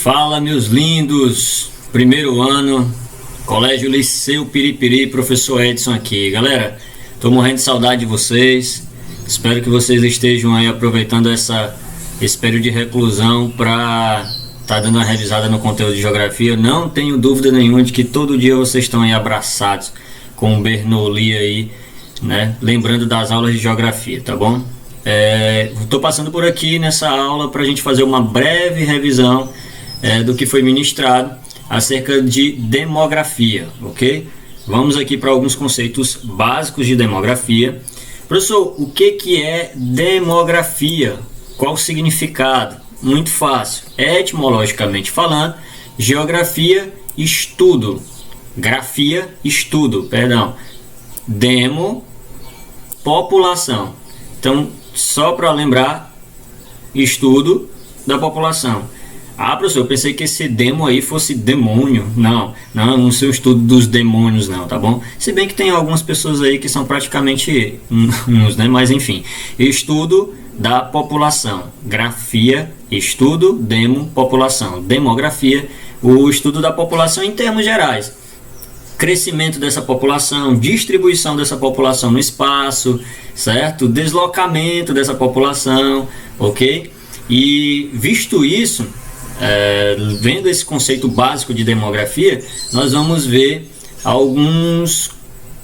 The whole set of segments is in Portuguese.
Fala, meus lindos, primeiro ano, Colégio Liceu Piripiri, professor Edson aqui. Galera, tô morrendo de saudade de vocês, espero que vocês estejam aí aproveitando esse período de reclusão para tá dando uma revisada no conteúdo de geografia. Não tenho dúvida nenhuma de que todo dia vocês estão aí abraçados com o Bernoulli aí, né? Lembrando das aulas de geografia, tá bom? Estou passando por aqui nessa aula para a gente fazer uma breve revisão do que foi ministrado acerca de demografia, ok? Vamos aqui para alguns conceitos básicos de demografia. Professor, o que é demografia? Qual o significado? Muito fácil. Etimologicamente falando, geografia, estudo. Grafia, estudo, perdão. Demo, população. Então, só para lembrar, estudo da população. Ah, professor, eu pensei que esse demo aí fosse demônio. Não sei o estudo dos demônios não, tá bom? Se bem que tem algumas pessoas aí que são praticamente uns, né? Mas enfim, estudo da população. Grafia, estudo, demo, população. Demografia, o estudo da população em termos gerais. Crescimento dessa população, distribuição dessa população no espaço, certo? Deslocamento dessa população, ok? E visto isso, vendo esse conceito básico de demografia, nós vamos ver alguns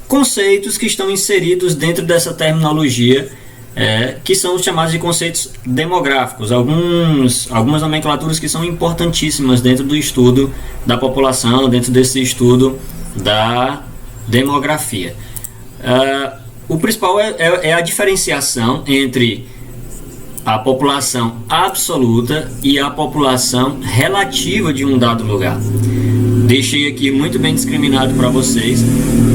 conceitos que estão inseridos dentro dessa terminologia, que são os chamados de conceitos demográficos, algumas nomenclaturas que são importantíssimas dentro do estudo da população, dentro desse estudo da demografia. O principal é a diferenciação entre a população absoluta e a população relativa de um dado lugar. Deixei aqui muito bem discriminado para vocês.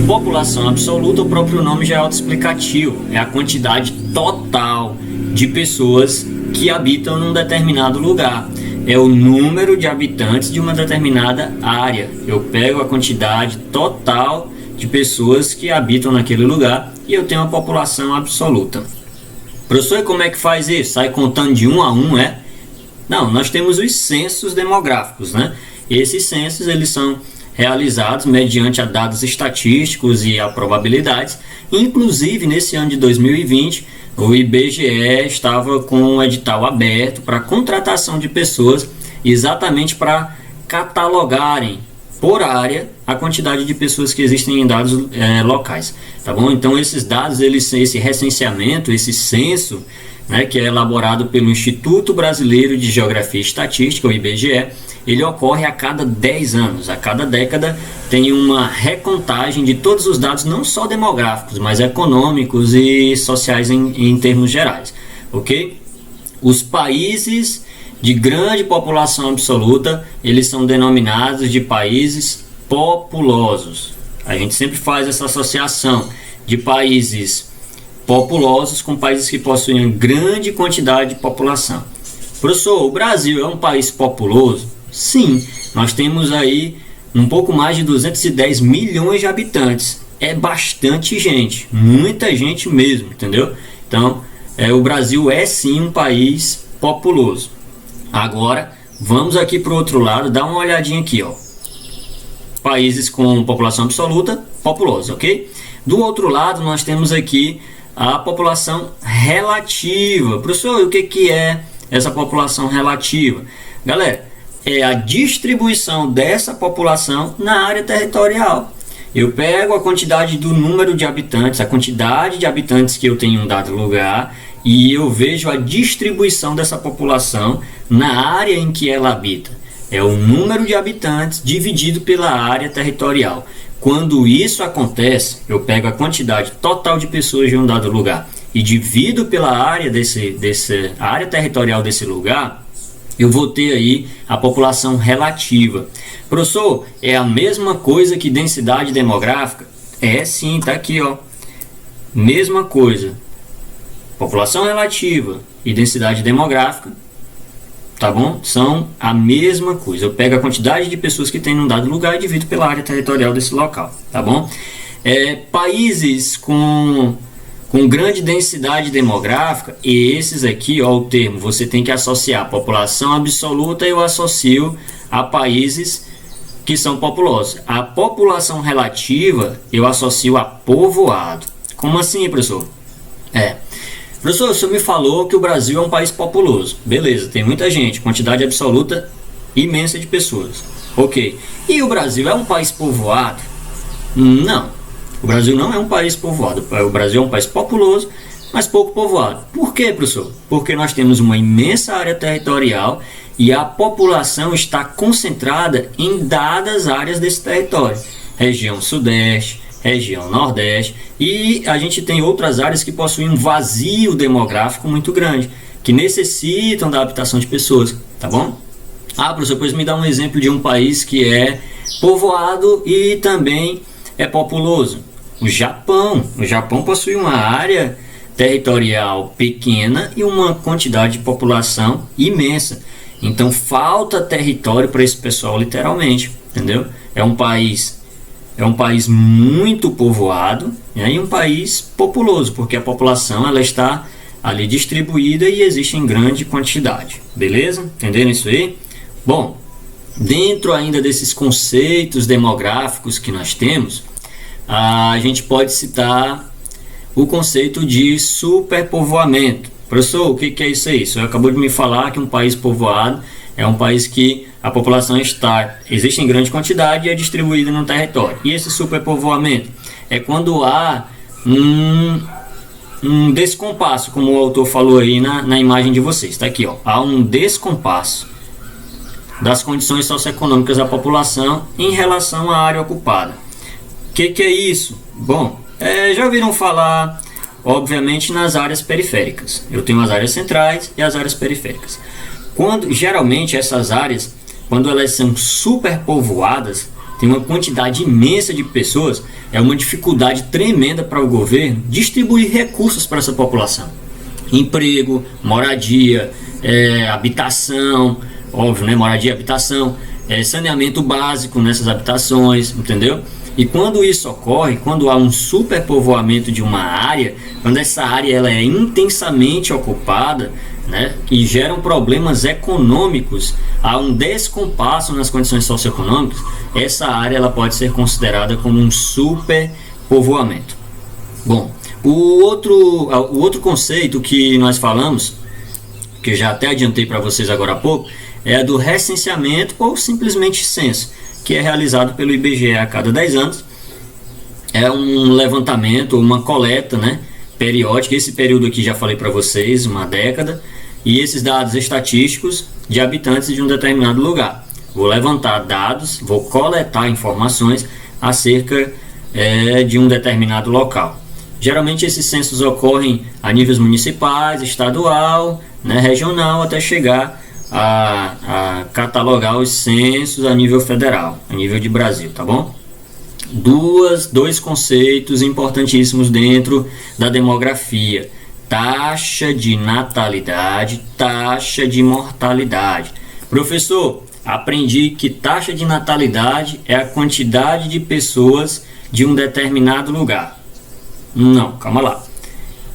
População absoluta, o próprio nome já é autoexplicativo, é a quantidade total de pessoas que habitam num determinado lugar. É o número de habitantes de uma determinada área. Eu pego a quantidade total de pessoas que habitam naquele lugar e eu tenho a população absoluta. Professor, e como é que faz isso? Sai contando de um a um, Não, nós temos os censos demográficos, né? Esses censos, eles são realizados mediante a dados estatísticos e a probabilidades. Inclusive, nesse ano de 2020, o IBGE estava com um edital aberto para contratação de pessoas, exatamente para catalogarem por área a quantidade de pessoas que existem em dados locais, tá bom? Então esses dados, esse recenseamento, esse censo, né, que é elaborado pelo Instituto Brasileiro de Geografia e Estatística, o IBGE, ele ocorre a cada 10 anos. A cada década tem uma recontagem de todos os dados, não só demográficos, mas econômicos e sociais em termos gerais, ok? Os países de grande população absoluta, eles são denominados de países populosos. A gente sempre faz essa associação de países populosos com países que possuem grande quantidade de população. Professor, o Brasil é um país populoso? Sim, nós temos aí um pouco mais de 210 milhões de habitantes. É bastante gente, muita gente mesmo, entendeu? Então, o Brasil é sim um país populoso. Agora, vamos aqui para o outro lado, dá uma olhadinha aqui, ó. Países com população absoluta, populosa, ok? Do outro lado, nós temos aqui a população relativa. Professor, e o que é essa população relativa? Galera, é a distribuição dessa população na área territorial. Eu pego a quantidade do número de habitantes, a quantidade de habitantes que eu tenho em um dado lugar, e eu vejo a distribuição dessa população na área em que ela habita. É o número de habitantes dividido pela área territorial. Quando isso acontece, eu pego a quantidade total de pessoas de um dado lugar e divido pela área a área territorial desse lugar, eu vou ter aí a população relativa. Professor, é a mesma coisa que densidade demográfica? É sim, tá aqui, ó. Mesma coisa. População relativa e densidade demográfica, tá bom? São a mesma coisa. Eu pego a quantidade de pessoas que tem num dado lugar e divido pela área territorial desse local, tá bom? Países com com grande densidade demográfica, e esses aqui, ó, o termo, você tem que associar a população absoluta, eu associo a países que são populosos. A população relativa, eu associo a povoado. Como assim, professor? Professor, o senhor me falou que o Brasil é um país populoso. Beleza, tem muita gente, quantidade absoluta imensa de pessoas. Ok. E o Brasil é um país povoado? Não. O Brasil não é um país povoado. O Brasil é um país populoso, mas pouco povoado. Por quê, professor? Porque nós temos uma imensa área territorial e a população está concentrada em dadas áreas desse território. Região Sudeste, região Nordeste, e a gente tem outras áreas que possuem um vazio demográfico muito grande, que necessitam da habitação de pessoas, tá bom? Professor, pois me dá um exemplo de um país que é povoado e também é populoso. O Japão. O Japão possui uma área territorial pequena e uma quantidade de população imensa. Então falta território para esse pessoal, literalmente, entendeu? É um país muito povoado, né, e um país populoso, porque a população ela está ali distribuída e existe em grande quantidade. Beleza? Entenderam isso aí? Bom, dentro ainda desses conceitos demográficos que nós temos, a gente pode citar o conceito de superpovoamento. Professor, o que é isso aí? O senhor acabou de me falar que um país povoado é um país que a população existe em grande quantidade e é distribuída no território. E esse superpovoamento é quando há um descompasso, como o autor falou aí na imagem de vocês. Está aqui, ó. Há um descompasso das condições socioeconômicas da população em relação à área ocupada. O que é isso? Bom, já ouviram falar, obviamente, nas áreas periféricas. Eu tenho as áreas centrais e as áreas periféricas. Geralmente essas áreas, quando elas são superpovoadas, tem uma quantidade imensa de pessoas, é uma dificuldade tremenda para o governo distribuir recursos para essa população. Emprego, moradia, habitação, óbvio, né? Moradia, habitação, saneamento básico nessas habitações, entendeu? E quando isso ocorre, quando há um superpovoamento de uma área, quando essa área ela é intensamente ocupada, né, e geram problemas econômicos, há um descompasso nas condições socioeconômicas, essa área ela pode ser considerada como um superpovoamento. Bom, o outro conceito que nós falamos, que eu já até adiantei para vocês agora há pouco, é do recenseamento ou simplesmente censo, que é realizado pelo IBGE a cada 10 anos. É um levantamento, uma coleta, né, periódica. Esse período aqui já falei para vocês, uma década, e esses dados estatísticos de habitantes de um determinado lugar. Vou levantar dados, vou coletar informações acerca de um determinado local. Geralmente esses censos ocorrem a níveis municipais, estadual, né, regional, até chegar a catalogar os censos a nível federal, a nível de Brasil, tá bom? Dois conceitos importantíssimos dentro da demografia: taxa de natalidade, taxa de mortalidade. Professor, aprendi que taxa de natalidade é a quantidade de pessoas de um determinado lugar. Não, calma lá.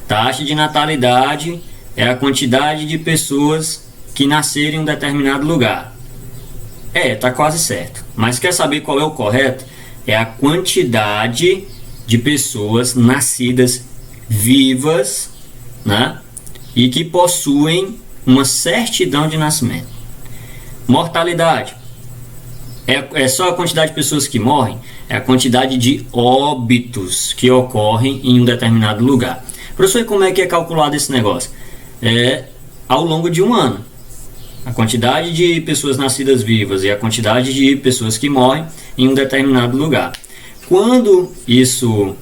Taxa de natalidade é a quantidade de pessoas que nasceram em um determinado lugar. Tá quase certo. Mas quer saber qual é o correto? É a quantidade de pessoas nascidas vivas, né, e que possuem uma certidão de nascimento. Mortalidade é só a quantidade de pessoas que morrem, é a quantidade de óbitos que ocorrem em um determinado lugar. Professor, e como é que é calculado esse negócio? Ao longo de um ano. A quantidade de pessoas nascidas vivas e a quantidade de pessoas que morrem em um determinado lugar. Quando isso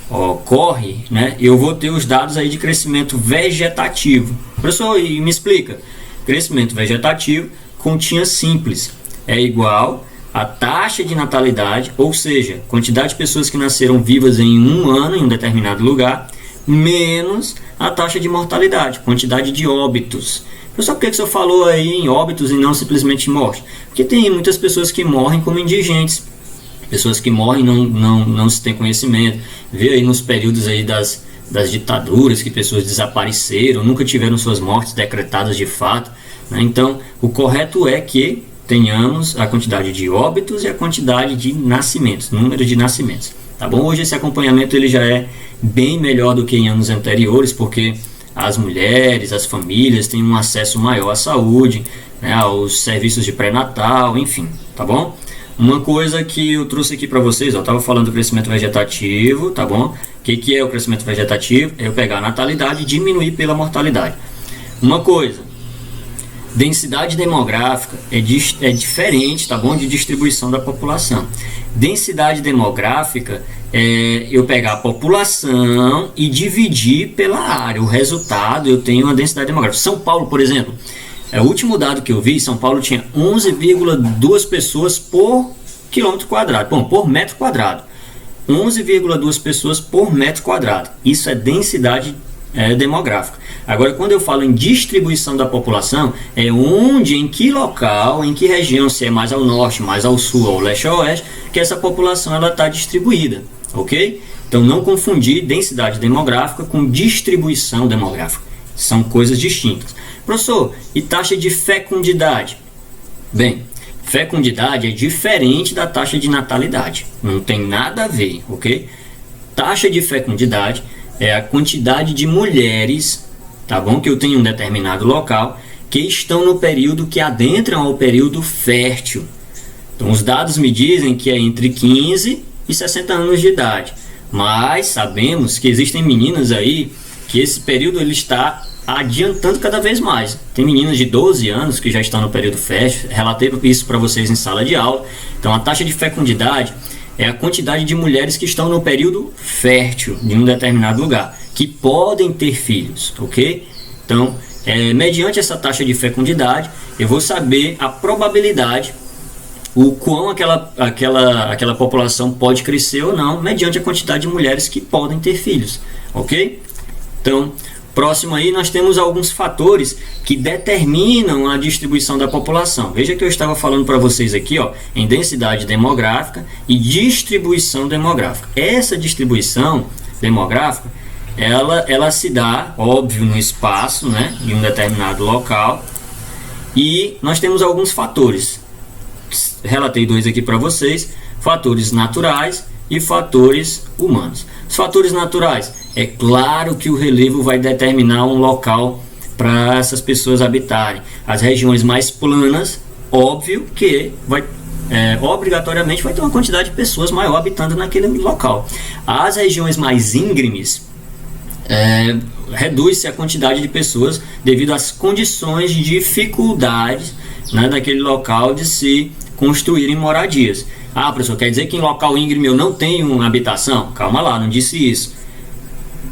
ocorre, né, eu vou ter os dados aí de crescimento vegetativo. Professor, e me explica. Crescimento vegetativo, continha simples, é igual a taxa de natalidade, ou seja, quantidade de pessoas que nasceram vivas em um ano em um determinado lugar, menos a taxa de mortalidade, quantidade de óbitos. Professor, por que o senhor falou aí em óbitos e não simplesmente morte? Porque tem muitas pessoas que morrem como indigentes, pessoas que morrem não se tem conhecimento. Vê aí nos períodos aí das das ditaduras, que pessoas desapareceram, nunca tiveram suas mortes decretadas de fato, né? Então, o correto é que tenhamos a quantidade de óbitos e a quantidade de nascimentos, número de nascimentos, tá bom? Hoje esse acompanhamento ele já é bem melhor do que em anos anteriores, porque as mulheres, as famílias têm um acesso maior à saúde, né, aos serviços de pré-natal, enfim, tá bom? Uma coisa que eu trouxe aqui para vocês, eu estava falando do crescimento vegetativo, tá bom? O que é o crescimento vegetativo? É eu pegar a natalidade e diminuir pela mortalidade. Uma coisa, densidade demográfica é diferente, tá bom? De distribuição da população. Densidade demográfica é eu pegar a população e dividir pela área. O resultado, eu tenho uma densidade demográfica. São Paulo, por exemplo, o último dado que eu vi, São Paulo tinha 11,2 pessoas por quilômetro quadrado. Bom, por metro quadrado. 11,2 pessoas por metro quadrado. Isso é densidade demográfica. Agora, quando eu falo em distribuição da população, é onde, em que local, em que região, se é mais ao norte, mais ao sul, ao leste ou ao oeste, que essa população está distribuída, ok? Então, não confundir densidade demográfica com distribuição demográfica. São coisas distintas. Professor, e taxa de fecundidade? Bem, fecundidade é diferente da taxa de natalidade. Não tem nada a ver, ok? Taxa de fecundidade é a quantidade de mulheres, tá bom? Que eu tenho em um determinado local, que estão no período que adentram ao período fértil. Então, os dados me dizem que é entre 15 e 60 anos de idade. Mas sabemos que existem meninas aí que esse período ele está adiantando cada vez mais. Tem meninas de 12 anos que já estão no período fértil. Relatei isso para vocês em sala de aula. Então, a taxa de fecundidade é a quantidade de mulheres que estão no período fértil de um determinado lugar, que podem ter filhos, ok? Então, mediante essa taxa de fecundidade, eu vou saber a probabilidade, o quão aquela população pode crescer ou não, mediante a quantidade de mulheres que podem ter filhos, ok? Então, próximo aí nós temos alguns fatores que determinam a distribuição da população. Veja que eu estava falando para vocês aqui, ó, em densidade demográfica e distribuição demográfica. Essa distribuição demográfica, ela se dá, óbvio, no espaço, né, em um determinado local. E nós temos alguns fatores. Relatei dois aqui para vocês: fatores naturais e fatores humanos. Os fatores naturais, é claro que o relevo vai determinar um local para essas pessoas habitarem. As regiões mais planas, óbvio que obrigatoriamente vai ter uma quantidade de pessoas maior habitando naquele local. As regiões mais íngremes, reduz-se a quantidade de pessoas devido às condições de dificuldade, né, daquele local de se construírem moradias. Ah, professor, quer dizer que em local íngreme eu não tenho habitação? Calma lá, não disse isso.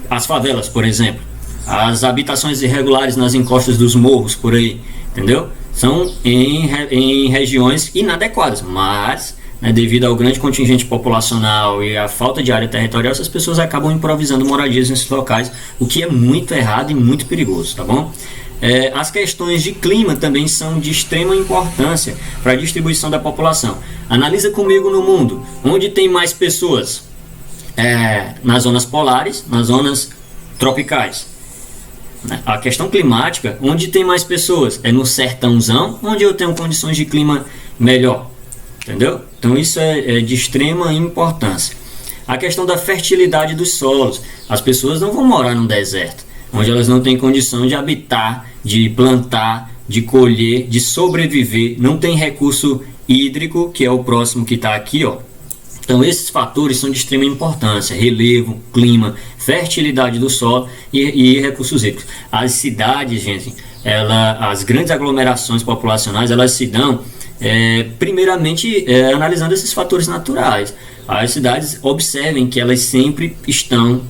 As favelas, por exemplo, as habitações irregulares nas encostas dos morros por aí, entendeu? São em regiões inadequadas, mas, né, devido ao grande contingente populacional e à falta de área territorial, essas pessoas acabam improvisando moradias nesses locais, o que é muito errado e muito perigoso, tá bom? As questões de clima também são de extrema importância para a distribuição da população. Analisa comigo no mundo, onde tem mais pessoas? Nas zonas polares, nas zonas tropicais. A questão climática, onde tem mais pessoas? É no sertãozão, onde eu tenho condições de clima melhor. Entendeu? Então isso é de extrema importância. A questão da fertilidade dos solos. As pessoas não vão morar no deserto, onde elas não têm condição de habitar, de plantar, de colher, de sobreviver. Não tem recurso hídrico, que é o próximo que está aqui, ó. Então esses fatores são de extrema importância: relevo, clima, fertilidade do solo e recursos hídricos. As cidades, gente, as grandes aglomerações populacionais, elas se dão primeiramente analisando esses fatores naturais. As cidades, observem que elas sempre estão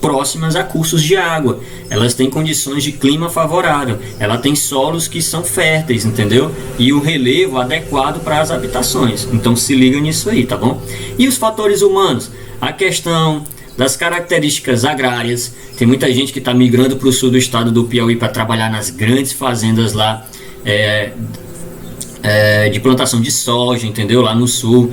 próximas a cursos de água, elas têm condições de clima favorável, ela tem solos que são férteis, entendeu? E o relevo adequado para as habitações. Então se liga nisso aí, tá bom? E os fatores humanos, a questão das características agrárias. Tem muita gente que está migrando para o sul do estado do Piauí para trabalhar nas grandes fazendas lá de plantação de soja, entendeu? Lá no sul,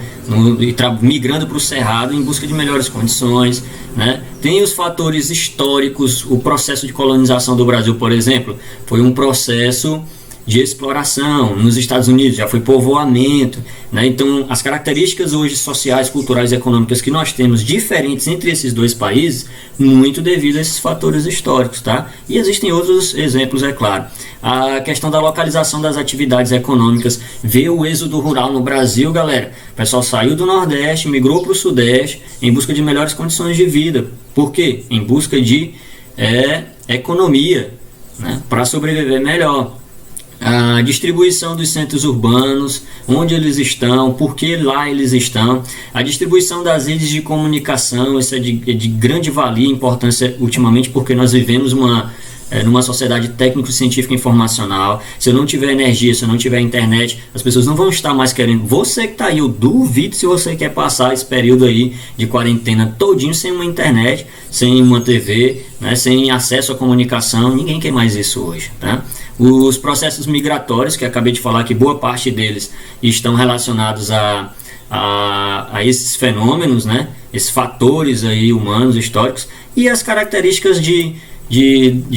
migrando para o cerrado em busca de melhores condições, né? Tem os fatores históricos. O processo de colonização do Brasil, por exemplo, foi um processo de exploração. Nos Estados Unidos já foi povoamento, né? Então as características hoje sociais, culturais e econômicas que nós temos diferentes entre esses dois países, muito devido a esses fatores históricos, tá? E existem outros exemplos, é claro. A questão da localização das atividades econômicas, ver o êxodo rural no Brasil, galera. O pessoal saiu do Nordeste, migrou para o Sudeste em busca de melhores condições de vida. Por quê? Em busca de economia, né? Para sobreviver melhor. A distribuição dos centros urbanos, onde eles estão, por que lá eles estão, a distribuição das redes de comunicação, isso é de grande valia e importância ultimamente, porque nós vivemos numa sociedade técnico-científica informacional. Se eu não tiver energia, se eu não tiver internet, as pessoas não vão estar mais querendo. Você que está aí, eu duvido se você quer passar esse período aí de quarentena todinho sem uma internet, sem uma TV, né, sem acesso à comunicação. Ninguém quer mais isso hoje, tá? Os processos migratórios, que acabei de falar que boa parte deles estão relacionados a esses fenômenos, né, esses fatores aí humanos, históricos, e as características de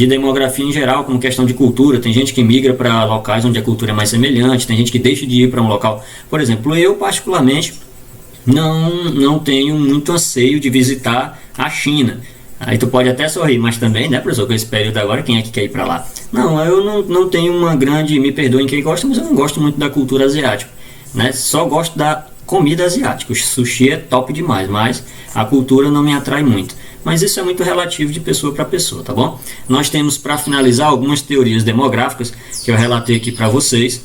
demografia em geral, como questão de cultura. Tem gente que migra para locais onde a cultura é mais semelhante, tem gente que deixa de ir para um local. Por exemplo, eu particularmente não tenho muito anseio de visitar a China. Aí tu pode até sorrir, mas também, né, professor, com esse período agora, quem é que quer ir para lá? Não, eu não tenho uma grande, me perdoem quem gosta, mas eu não gosto muito da cultura asiática, né? Só gosto da comida asiática. O sushi é top demais, mas a cultura não me atrai muito. Mas isso é muito relativo de pessoa para pessoa, tá bom? Nós temos, para finalizar, algumas teorias demográficas que eu relatei aqui para vocês.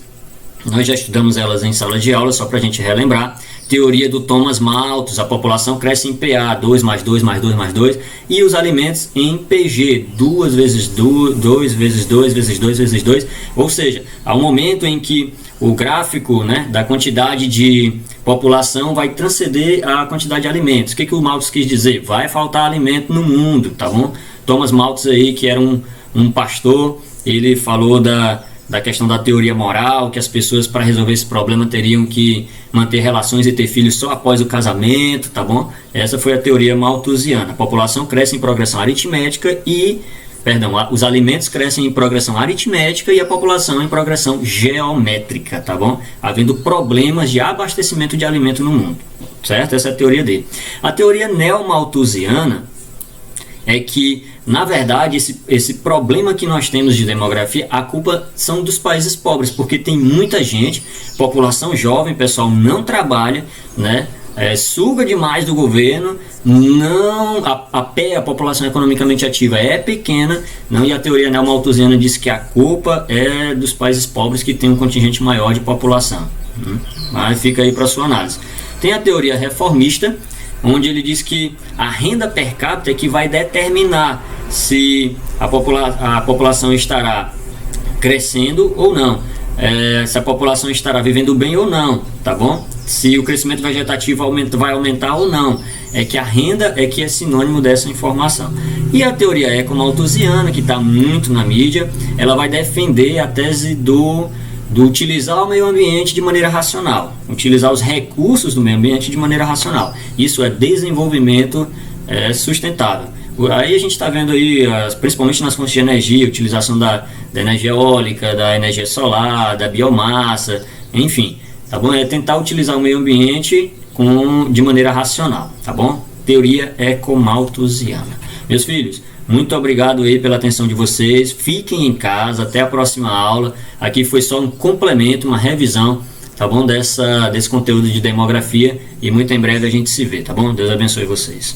Nós já estudamos elas em sala de aula, só para a gente relembrar. Teoria do Thomas Malthus: a população cresce em PA, 2 mais 2 mais 2 mais 2, e os alimentos em PG, 2 vezes 2, 2 vezes 2 vezes 2 vezes 2, ou seja, há um momento em que o gráfico, né, da quantidade de população vai transcender a quantidade de alimentos. O que o Malthus quis dizer? Vai faltar alimento no mundo, tá bom? Thomas Malthus aí, que era um pastor, ele falou da questão da teoria moral, que as pessoas, para resolver esse problema, teriam que manter relações e ter filhos só após o casamento, tá bom? Essa foi a teoria malthusiana. A população cresce em progressão aritmética os alimentos crescem em progressão aritmética e a população em progressão geométrica, tá bom? Havendo problemas de abastecimento de alimento no mundo, certo? Essa é a teoria dele. A teoria neomalthusiana é que, na verdade, esse problema que nós temos de demografia, a culpa são dos países pobres, porque tem muita gente, população jovem, pessoal não trabalha, né? Suga demais do governo, a população economicamente ativa é pequena, e a teoria neomalthusiana diz que a culpa é dos países pobres que têm um contingente maior de população. Mas fica aí para sua análise. Tem a teoria reformista, onde ele diz que a renda per capita é que vai determinar se a população estará crescendo ou não, se a população estará vivendo bem ou não, tá bom? Se o crescimento vegetativo vai aumentar ou não. É que a renda é que é sinônimo dessa informação. E a teoria ecomalthusiana, que está muito na mídia, ela vai defender a tese do utilizar o meio ambiente de maneira racional, utilizar os recursos do meio ambiente de maneira racional. Isso é desenvolvimento sustentável. Aí a gente está vendo aí, principalmente nas fontes de energia, utilização da energia eólica, da energia solar, da biomassa, enfim, tá bom? É tentar utilizar o meio ambiente de maneira racional, tá bom? Teoria ecomalthusiana. Meus filhos, muito obrigado aí pela atenção de vocês. Fiquem em casa, até a próxima aula. Aqui foi só um complemento, uma revisão, tá bom? Desse conteúdo de demografia, e muito em breve a gente se vê, tá bom? Deus abençoe vocês.